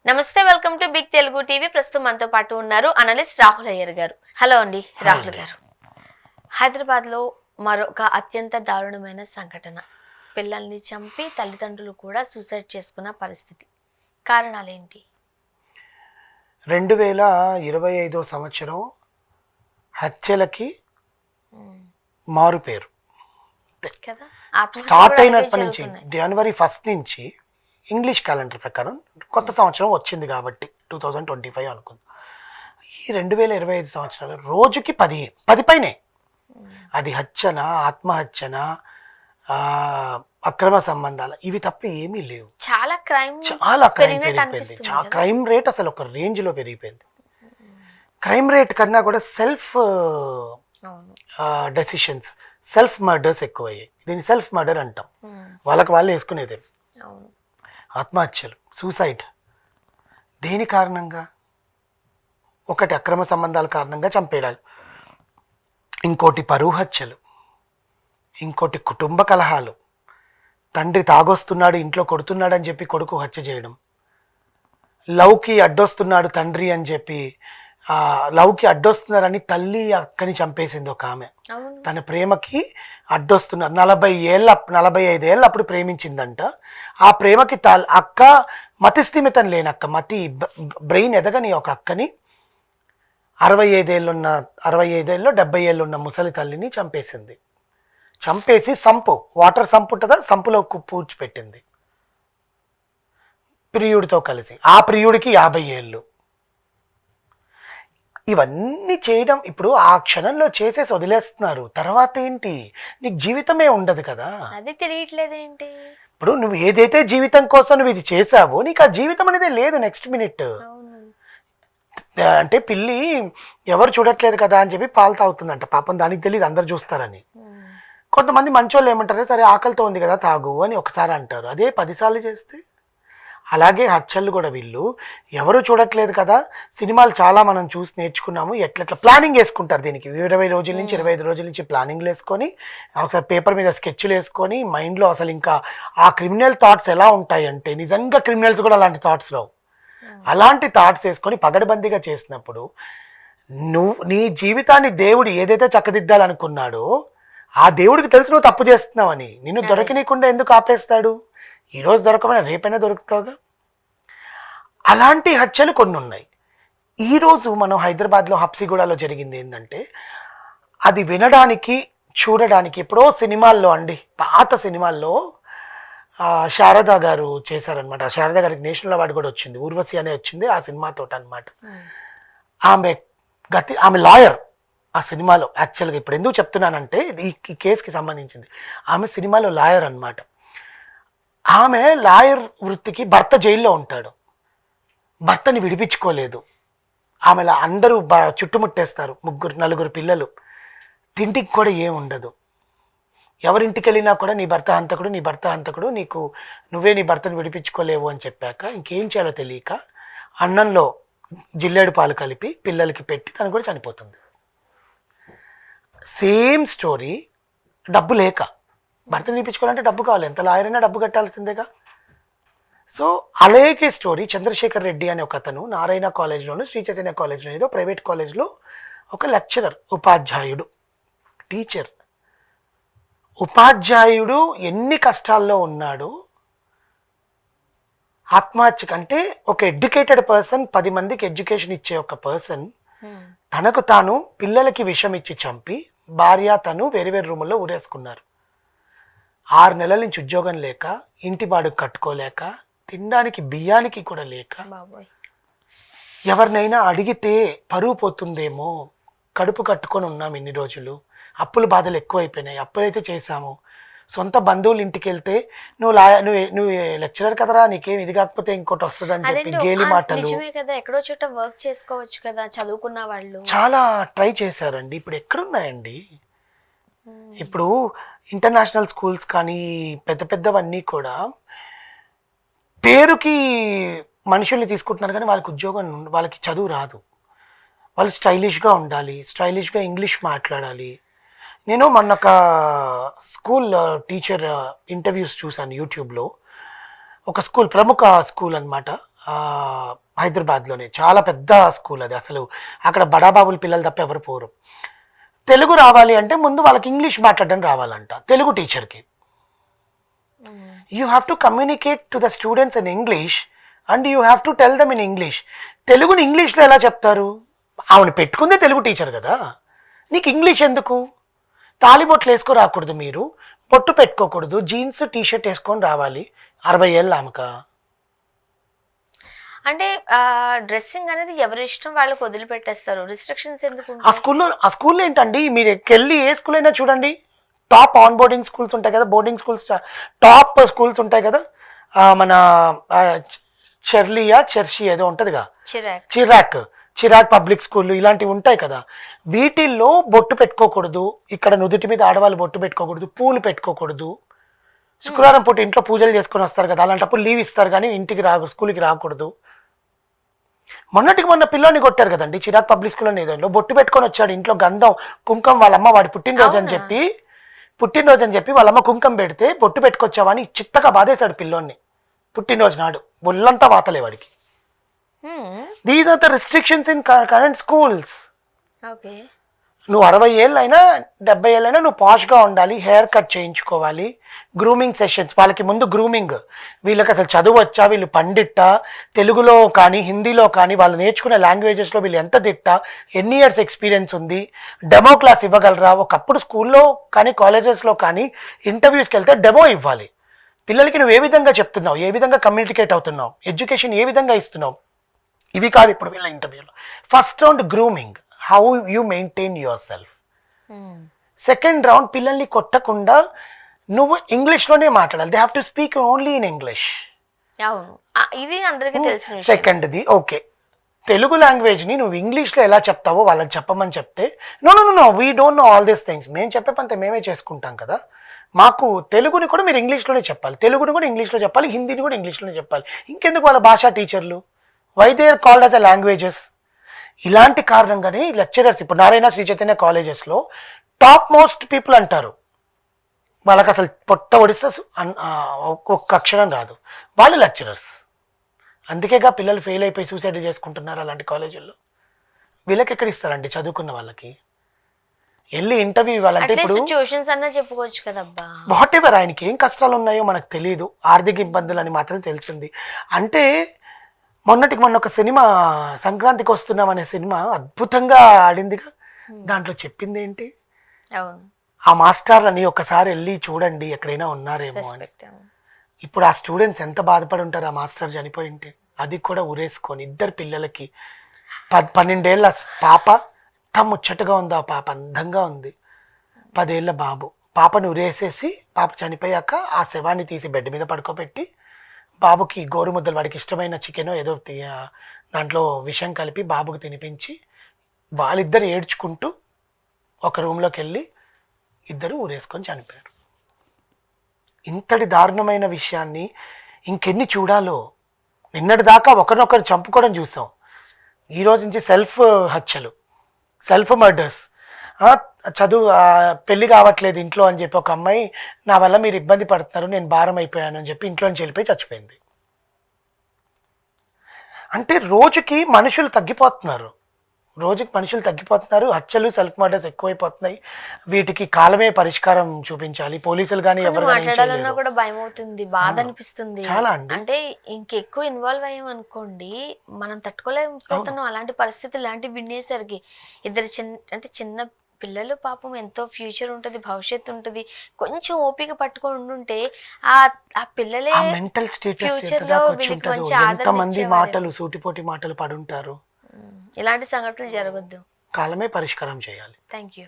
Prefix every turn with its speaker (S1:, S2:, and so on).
S1: నమస్తే, welcome to big Telugu TV. ప్రస్తుతం మనతో పాటు ఉన్నారు అనలిస్ట్ రాహుల్ అయ్యర్ గారు. హలో అండి రాహుల్ గారు. హైదరాబాద్ లో మరొక అత్యంత దారుణమైన సంఘటన. పిల్లల్ని చంపి తల్లిదండ్రులు కూడా సూసైడ్ చేసుకున్న పరిస్థితి. కారణాలేంటి?
S2: 2025 సంవత్సరం హత్యలకి మారు పేరు.
S1: కదా,
S2: స్టార్ట్ అయినప్పటి నుంచి జనవరి 1 నుంచి ఇంగ్లీష్ క్యాలెండర్ ప్రకారం కొత్త సంవత్సరం వచ్చింది కాబట్టి 2025 అనుకుంది. ఈ 2025 సంవత్సరాలు రోజుకి 10 పైనే. అది హత్యన, ఆత్మహత్యన, అక్రమ సంబంధాలు, ఇవి తప్ప ఏమీ లేవు.
S1: చాలా క్రైమ్
S2: పెరిగిపోయింది. క్రైమ్ రేట్ అసలు ఒక రేంజ్ లో పెరిగిపోయింది. క్రైమ్ రేట్ కన్నా కూడా సెల్ఫ్ డెసిషన్స్, సెల్ఫ్ మర్డర్స్ ఎక్కువయ్యాయి. దీన్ని సెల్ఫ్ మర్డర్ అంటాం. వాళ్ళకి వాళ్ళు వేసుకునేది ఆత్మహత్యలు, సూసైడ్. దేని కారణంగా? ఒకటి అక్రమ సంబంధాల కారణంగా చంపేయడాలు, ఇంకోటి పరువు హత్యలు, ఇంకోటి కుటుంబ కలహాలు. తండ్రి తాగొస్తున్నాడు, ఇంట్లో కొడుతున్నాడు అని చెప్పి కొడుకు హత్య చేయడం, లవ్కి అడ్డొస్తున్నాడు తండ్రి అని చెప్పి లవ్కి అడ్డొస్తున్నారని తల్లి అక్కని చంపేసింది ఒక ఆమె. తన ప్రేమకి అడ్డొస్తున్నారు. 45 ఏళ్ళు అప్పుడు ప్రేమించిందంట. ఆ ప్రేమకి అక్క మతిస్థిమితం లేని అక్క, బ్రెయిన్ ఎదగని ఒక అక్కని 65 ఏళ్ళున్న 70 ఏళ్ళున్న ముసలి తల్లిని చంపేసింది. చంపేసి వాటర్ సంపు ఉంటుందా, సంపులో పూడ్చిపెట్టింది ప్రియుడితో కలిసి. ఆ ప్రియుడికి 50 ఏళ్ళు. ఇవన్నీ చేయడం, ఇప్పుడు ఆ క్షణంలో చేసేసి వదిలేస్తున్నారు. తర్వాత ఏంటి? నీకు జీవితమే ఉండదు కదా.
S1: అది తెలియట్లేదు ఏంటి?
S2: ఇప్పుడు నువ్వు ఏదైతే జీవితం కోసం నువ్వు ఇది చేసావో నీకు ఆ జీవితం అనేది లేదు నెక్స్ట్ మినిట్. అంటే పిల్లి ఎవరు చూడట్లేదు కదా అని చెప్పి పాలు తాగుతుందంట. పాపం దానికి తెలియదు అందరు చూస్తారని. కొంతమంది మంచోళ్ళు ఏమంటారు, సరే ఆకలితో ఉంది కదా తాగు అని ఒకసారి అంటారు. అదే 10 సార్లు చేస్తే. అలాగే హత్యలు కూడా వీళ్ళు ఎవరు చూడట్లేదు కదా. సినిమాలు చాలా మనం చూసి నేర్చుకున్నాము. ఎట్లా ప్లానింగ్ వేసుకుంటారు దీనికి. 20 రోజుల నుంచి 25 రోజుల నుంచి ప్లానింగ్లు వేసుకొని ఒకసారి పేపర్ మీద స్కెచ్లు వేసుకొని మైండ్లో అసలు ఇంకా ఆ క్రిమినల్ థాట్స్ ఎలా ఉంటాయంటే, నిజంగా క్రిమినల్స్ కూడా అలాంటి థాట్స్ రావు. అలాంటి థాట్స్ వేసుకొని పగడబందీగా చేసినప్పుడు నీ జీవితాన్ని దేవుడు ఏదైతే చక్కదిద్దాలనుకున్నాడో ఆ దేవుడికి తెలుసు నువ్వు తప్పు చేస్తున్నావని. నిన్ను దొరకనీయకుండా ఎందుకు ఆపేస్తాడు? ఈరోజు దొరకమైనా రేపైనా దొరుకుతావుగా. అలాంటి హత్యలు కొన్ని ఉన్నాయి. ఈరోజు మనం హైదరాబాద్లో హబ్సిగూడలో జరిగింది ఏంటంటే, అది వినడానికి చూడడానికి ఎప్పుడో సినిమాల్లో అండి, పాత సినిమాల్లో శారదా గారు చేశారనమాట. శారదా గారికి నేషనల్ అవార్డు కూడా వచ్చింది, ఊర్వశి అనే వచ్చింది ఆ సినిమాతో అనమాట. ఆమె లాయర్ ఆ సినిమాలో. యాక్చువల్గా ఇప్పుడు ఎందుకు చెప్తున్నానంటే ఈ కేసుకి సంబంధించింది. ఆమె సినిమాలో లాయర్ అనమాట. ఆమె లాయర్ వృత్తికి భర్త జైల్లో ఉంటాడు. భర్తని విడిపించుకోలేదు. ఆమెలా అందరూ చుట్టుముట్టేస్తారు. 4 పిల్లలు. తింటికి కూడా ఏముండదు. ఎవరింటికి వెళ్ళినా కూడా నీ భర్త హంతకుడు, నువ్వే నీ భర్తను విడిపించుకోలేవు అని చెప్పాక ఇంకేం చేయాలో తెలియక అన్నంలో జిల్లేడు పాలు కలిపి పిల్లలకి పెట్టి తను కూడా చనిపోతుంది. Same story. డబ్బు లేక, భర్తను విడిపించుకోవాలంటే డబ్బు కావాలి. ఎంత లాయర్ అయినా డబ్బు కట్టాల్సిందేగా. సో అలాగే స్టోరీ. చంద్రశేఖర్ రెడ్డి అనే ఒక అతను నారాయణ కాలేజ్లోను, శ్రీ చైతన్య కాలేజ్లో, ఏదో ప్రైవేట్ కాలేజ్లో ఒక లెక్చరర్, ఉపాధ్యాయుడు, టీచర్. ఉపాధ్యాయుడు ఎన్ని కష్టాల్లో ఉన్నాడు. ఆత్మహత్య కంటే ఒక ఎడ్యుకేటెడ్ పర్సన్, 10 మందికి ఎడ్యుకేషన్ ఇచ్చే ఒక పర్సన్ తనకు తాను పిల్లలకి విషం ఇచ్చి చంపి భార్య తను వేరు రూముల్లో ఊరేసుకున్నారు. 6 నెలల నుంచి ఉద్యోగం లేక, ఇంటి బాడుగు కట్టుకోలేక, తినడానికి బియ్యానికి కూడా లేక, ఎవరినైనా అడిగితే పరువు పోతుందేమో, కడుపు కట్టుకొని ఉన్నాం ఇన్ని రోజులు, అప్పుల బాధలు ఎక్కువైపోయినాయి, అప్పులైతే చేశాము, సొంత బంధువులు ఇంటికి వెళ్తే నువ్వు లెక్చరర్ కదరా, నీకేం ఇది కాకపోతే ఇంకోటి వస్తుంది అని చెప్పి గేలి మాటలు.
S1: ఎక్కడో చోట వర్క్ చేసుకోవచ్చు కదా చదువుకున్న వాళ్ళు.
S2: చాలా ట్రై చేశారండి. ఇప్పుడు ఎక్కడున్నాయండి? ఇప్పుడు ఇంటర్నేషనల్ స్కూల్స్ కానీ పెద్దవన్నీ కూడా పేరుకి మనుషుల్ని తీసుకుంటున్నారు కానీ వాళ్ళకి ఉద్యోగం, వాళ్ళకి చదువు రాదు. వాళ్ళు స్టైలిష్గా ఉండాలి, స్టైలిష్గా ఇంగ్లీష్ మాట్లాడాలి. నేను మొన్న ఒక స్కూల్ టీచర్ ఇంటర్వ్యూస్ చూశాను యూట్యూబ్లో. ఒక స్కూల్, ప్రముఖ స్కూల్ అనమాట. హైదరాబాద్లోనే చాలా పెద్ద స్కూల్ అది. అసలు అక్కడ బడాబాబుల పిల్లలు తప్ప ఎవరు పోరు. తెలుగు రావాలి అంటే ముందు వాళ్ళకి ఇంగ్లీష్ మాట్లాడడం రావాలంట తెలుగు టీచర్కి. You have to communicate to the students in English and you have to tell them in English. తెలుగుని ఇంగ్లీష్లో ఎలా చెప్తారు? ఆవిడ పెట్టుకుందే తెలుగు టీచర్ కదా, నీకు ఇంగ్లీష్ ఎందుకు? తాలిబొట్లు వేసుకో రాకూడదు, మీరు బొట్టు పెట్టుకోకూడదు, జీన్స్ టీషర్ట్ వేసుకొని రావాలి. 60 ఏళ్ళ ఆమెక.
S1: అంటే డ్రెస్సింగ్ అనేది ఎవరి ఇష్టం వాళ్ళకి వదిలిపెట్టేస్తారు, రిస్ట్రిక్షన్స్ ఎందుకు
S2: ఆ స్కూల్లో ఏంటండి, మీరు వెళ్ళి ఏ స్కూల్ అయినా చూడండి, టాప్ ఆన్ బోర్డింగ్ స్కూల్స్ ఉంటాయి కదా, బోర్డింగ్ స్కూల్స్ టాప్ స్కూల్స్ ఉంటాయి కదా, మన చర్చి ఏదో ఉంటుందిగా, చిరాక్ పబ్లిక్ స్కూల్ ఇలాంటివి ఉంటాయి కదా, వీటిల్లో బొట్టు పెట్టుకోకూడదు, ఇక్కడ నుదుటి మీద ఆడవాళ్ళు బొట్టు పెట్టుకోకూడదు, పూలు పెట్టుకోకూడదు. శుక్రవారం పూట ఇంట్లో పూజలు చేసుకొని వస్తారు కదా, అలాంటప్పుడు లీవ్ ఇస్తారు కానీ ఇంటికి స్కూల్కి రాకూడదు. మొన్నటికి మొన్న పిల్లోని కొట్టారు కదండి చిరాక్ పబ్లిక్ స్కూల్లో, ఏదో బొట్టు పెట్టుకొని వచ్చాడు, ఇంట్లో గంధం కుంకం, వాళ్ళమ్మ వాడి పుట్టినరోజు అని చెప్పి వాళ్ళమ్మ కుంకం పెడితే బొట్టు పెట్టుకొచ్చావా అని చిత్తగా బాధేశాడు పిల్లోని. పుట్టినరోజు నాడు ఒళ్ళంతా వాతలే వాడికి. These are the restrictions in current schools. నువ్వు 60 ఏళ్ళైనా 70 ఏళ్ళైనా నువ్వు పాష్గా ఉండాలి, హెయిర్ కట్ చేయించుకోవాలి, గ్రూమింగ్ సెషన్స్, వాళ్ళకి ముందు గ్రూమింగ్, వీళ్ళకి అసలు చదువు వచ్చా, వీళ్ళు పండిట్టా, తెలుగులో కానీ హిందీలో కానీ వాళ్ళు నేర్చుకునే లాంగ్వేజెస్లో వీళ్ళు ఎంత దిట్టా, ఎన్ని ఇయర్స్ ఎక్స్పీరియన్స్ ఉంది, డెమో క్లాస్ ఇవ్వగలరా. ఒకప్పుడు స్కూల్లో కానీ కాలేజెస్లో కానీ ఇంటర్వ్యూస్కి వెళ్తే డెమో ఇవ్వాలి. పిల్లలకి నువ్వు ఏ విధంగా చెప్తున్నావు, ఏ విధంగా కమ్యూనికేట్ అవుతున్నావు, ఎడ్యుకేషన్ ఏ విధంగా ఇస్తున్నావు, ఇవి కాదు ఇప్పుడు వీళ్ళ ఇంటర్వ్యూలో. First round grooming, how you maintain your self. Second round పిల్లల్ని కొట్టకుండా నువ్వు ఇంగ్లీష్లోనే మాట్లాడాలి, they have to speak only in English. సెకండ్ది ఓకే, తెలుగు లాంగ్వేజ్ని నువ్వు ఇంగ్లీష్లో ఎలా చెప్తావో వాళ్ళకి చెప్పమని చెప్తే, no we don't know all these things, మేము చెప్పే పంత మేమే చేసుకుంటాం కదా, మాకు తెలుగుని కూడా మీరు ఇంగ్లీష్లోనే చెప్పాలి, తెలుగుని కూడా ఇంగ్లీష్లో చెప్పాలి, హిందీని కూడా ఇంగ్లీష్లోనే చెప్పాలి. ఇంకెందుకు వాళ్ళ భాషా టీచర్లు, why they are called as a languages. ఇలాంటి కారణంగానే లెక్చరర్స్ ఇప్పుడు నారాయణ శ్రీ చైతన్య కాలేజెస్లో టాప్ మోస్ట్ పీపుల్ అంటారు, వాళ్ళకి అసలు పొట్ట ఒడిస్తే ఒక్క అక్షరం రాదు, వాళ్ళు లెక్చరర్స్. అందుకేగా పిల్లలు ఫెయిల్ అయిపోయి సూసైడ్ చేసుకుంటున్నారు అలాంటి కాలేజీల్లో. వీళ్ళకి ఎక్కడ ఇస్తారండి చదువుకున్న వాళ్ళకి? వెళ్ళి ఇంటర్వ్యూ ఇవ్వాలంటే ఇప్పుడు
S1: ట్యూషన్స్ అన్నా చెప్పుకోవచ్చు కదబ్బా.
S2: వాట్ ఎవర్, ఆయనకి ఏం కష్టాలు ఉన్నాయో మనకు తెలియదు, ఆర్థిక ఇబ్బందులు అని మాత్రం తెలిసింది. అంటే మొన్న ఒక సినిమా సంక్రాంతికి వస్తున్నాం అనే సినిమా అద్భుతంగా ఆడిందిగా, దాంట్లో చెప్పింది ఏంటి, ఆ మాస్టర్లని ఒకసారి వెళ్ళి చూడండి ఎక్కడైనా ఉన్నారేమో అని. ఇప్పుడు ఆ స్టూడెంట్స్ ఎంత బాధపడి ఉంటారు ఆ మాస్టర్ చనిపోయి ఉంటే. అది కూడా ఉరేసుకొని ఇద్దరు పిల్లలకి 12 ఏళ్ళ పాప, ఎంత ముచ్చటగా ఉంది ఆ పాప, అందంగా ఉంది. 10 ఏళ్ళ బాబు, పాపను ఉరేసేసి పాప చనిపోయాక ఆ శవాన్ని తీసి బెడ్ మీద పడుకోబెట్టి బాబుకి గోరుముద్దలు, వాడికి ఇష్టమైన చికెన్ ఏదో దాంట్లో విషం కలిపి బాబుకి తినిపించి వాళ్ళిద్దరు ఏడ్చుకుంటూ ఒక రూమ్లోకి వెళ్ళి ఇద్దరు ఊరేసుకొని చనిపోయారు. ఇంతటి దారుణమైన విషయాన్ని ఇంకెన్ని చూడాలో. నిన్నటి దాకా ఒకరినొకరు చంపుకోవడం చూసాం, ఈరోజు నుంచి సెల్ఫ్ హత్యలు, సెల్ఫ్ మర్డర్స్. చదువు పెళ్ళి కావట్లేదు ఇంట్లో అని చెప్పి ఒక అమ్మాయి, నా వల్ల మీరు ఇబ్బంది పడుతున్నారు, నేను భారం అయిపోయాను అని చెప్పి ఇంట్లో నుంచి వెళ్ళిపోయి చచ్చిపోయింది. అంటే రోజుకి మనుషులు తగ్గిపోతున్నారు, హత్యలు సెల్ఫ్ మర్డర్స్ ఎక్కువైపోతున్నాయి. వీటికి కాలమే పరిష్కారం చూపించాలి. పోలీసులు కానీ ఎవరు
S1: మాట్లాడాలన్నా కూడా భయం అవుతుంది, బాధ అనిపిస్తుంది.
S2: చాలా
S1: అంటే ఇంకెక్కువ ఇన్వాల్వ్ అయ్యాం అనుకోండి మనం తట్టుకోలేకపోతున్నాం. అలాంటి పరిస్థితులు లాంటివి వినేసరికి ఇద్దరు చిన్న పిల్లలు పాపం, ఎంతో ఫ్యూచర్ ఉంటుంది, భవిష్యత్తు ఉంటుంది. కొంచెం ఓపిక పట్టుకొని ఉంటే ఆ పిల్లలే
S2: మెంటల్
S1: ఫ్యూచర్ లో వీళ్ళకి మంచి ఆదరణ
S2: మాటలు, సూటిపోటి మాటలు పడుంటారు.
S1: ఇలాంటి సంఘటనలు జరగొద్దు,
S2: కాలమే పరిష్కారం చేయాలి.
S1: Thank you.